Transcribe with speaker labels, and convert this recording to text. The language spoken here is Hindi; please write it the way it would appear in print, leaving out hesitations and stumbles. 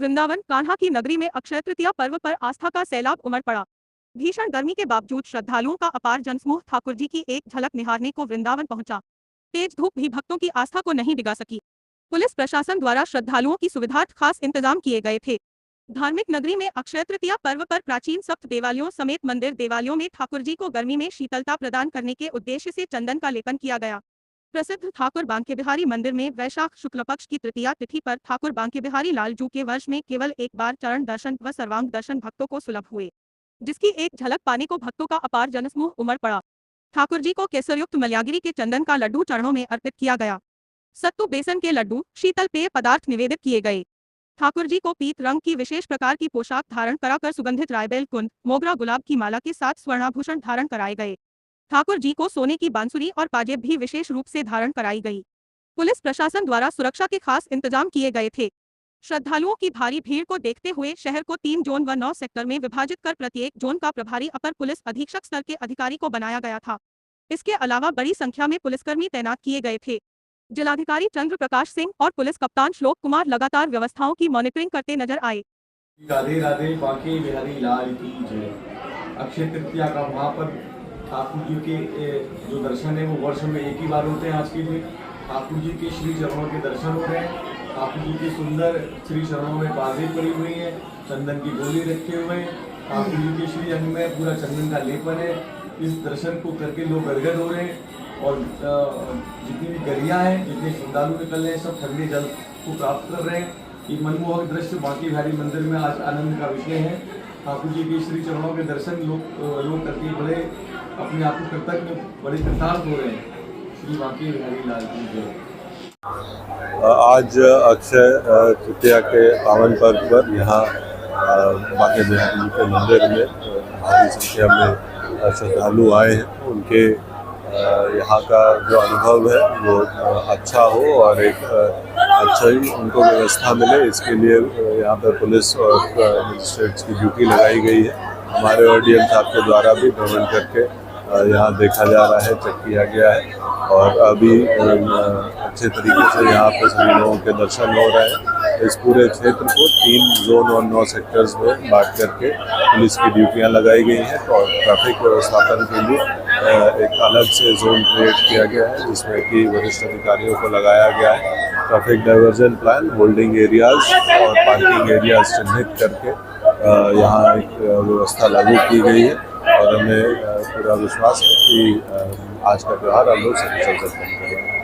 Speaker 1: वृंदावन कान्हा की नगरी में अक्षय तृतीया पर्व पर आस्था का सैलाब उमड़ पड़ा। भीषण गर्मी के बावजूद श्रद्धालुओं का अपार जनसमूह ठाकुर जी की एक झलक निहारने को वृंदावन पहुंचा। तेज धूप भी भक्तों की आस्था को नहीं डिगा सकी। पुलिस प्रशासन द्वारा श्रद्धालुओं की सुविधार्थ खास इंतजाम किए गए थे। धार्मिक नगरी में अक्षय तृतीया पर्व पर प्राचीन सप्त देवालयों समेत मंदिर देवालयों में ठाकुर जी को गर्मी में शीतलता प्रदान करने के उद्देश्य से चंदन का लेपन किया गया। प्रसिद्ध ठाकुर बांके बिहारी मंदिर में वैशाख शुक्ल पक्ष की तृतीया तिथि पर ठाकुर बांके बिहारी लालजू के वर्ष में केवल एक बार चरण दर्शन व सर्वांग दर्शन भक्तों को सुलभ हुए, जिसकी एक झलक पाने को भक्तों का अपार जनसमूह उमड़ पड़ा। ठाकुर जी को केसरयुक्त मलयागिरी के चंदन का लड्डू चरणों में अर्पित किया गया। सत्तू बेसन के लड्डू, शीतल पेय पदार्थ निवेदित किए गए। ठाकुर जी को पीत रंग की विशेष प्रकार की पोशाक धारण कराकर सुगंधित रायबेल कुंद, मोगरा गुलाब की माला के साथ स्वर्णाभूषण धारण कराए गए। ठाकुर जी को सोने की बांसुरी और पाजेब भी विशेष रूप से धारण कराई गई। पुलिस प्रशासन द्वारा सुरक्षा के खास इंतजाम किए गए थे। श्रद्धालुओं की भारी भीड़ को देखते हुए शहर को 3 जोन व 9 सेक्टर में विभाजित कर प्रत्येक जोन का प्रभारी अपर पुलिस अधीक्षक स्तर के अधिकारी को बनाया गया था। इसके अलावा बड़ी संख्या में पुलिसकर्मी तैनात किए गए थे। जिलाधिकारी चंद्र प्रकाश सिंह और पुलिस कप्तान श्लोक कुमार लगातार व्यवस्थाओं की मॉनिटरिंग करते नजर आए।
Speaker 2: राधे राधे बांके बिहारी लाल की जय। अक्षय तृतीया का वहाँ पर ठाकुर जी के जो दर्शन है वो वर्ष में एक ही बार होते हैं। आज के दिन ठाकुर जी के श्री चरणों के दर्शन हो रहे हैं। ठाकुर जी के सुंदर श्री चरणों में बाजें पड़ी हुई हैं, चंदन की गोली रखे हुए हैं। ठाकुर जी के श्री अंग में पूरा चंदन का लेपन है। इस दर्शन को करके लोग गदगद हो रहे हैं और जितनी भी गरिया हैं, जितने श्रद्धालु निकल रहे हैं, सब ठंडे जल को प्राप्त कर रहे हैं। ये मनमोहक दृश्य बांके बिहारी मंदिर में आज आनंद का विषय है। ठाकुर जी के श्री चरणों के दर्शन लोग करके बड़े अपने आप को कृतज्ञ, बड़े कृतार्थ हो रहे हैं। श्री बांके बिहारी लाल की जय।
Speaker 3: आज अक्षय तृतीया के पावन पर्व पर यहाँ बांके बिहारी जी के मंदिर में भारी संख्या में श्रद्धालु आए हैं। उनके यहाँ का जो अनुभव है वो अच्छा हो और एक अच्छा ही उनको व्यवस्था मिले, इसके लिए यहाँ पर पुलिस और मजिस्ट्रेट्स की ड्यूटी लगाई गई है। हमारे ODM साहब के द्वारा भी भ्रमण करके यहाँ देखा जा रहा है, चेक किया गया है और अभी अच्छे तरीके से यहाँ पर सभी लोगों के दर्शन हो रहे हैं। इस पूरे क्षेत्र को 3 जोन और 9 सेक्टर्स में बांट करके पुलिस की ड्यूटियाँ लगाई गई हैं और ट्रैफिक व्यवस्थापन के लिए एक अलग से जोन क्रिएट किया गया है, जिसमें कि वरिष्ठ अधिकारियों को लगाया गया है। Traffic diversion plan, holding areas और पार्किंग एरियाज चिन्हित करके यहाँ एक व्यवस्था लागू की गई है और हमें पूरा विश्वास है कि आज का त्यौहार हम लोग सकुशल से संपन्न करेंगे।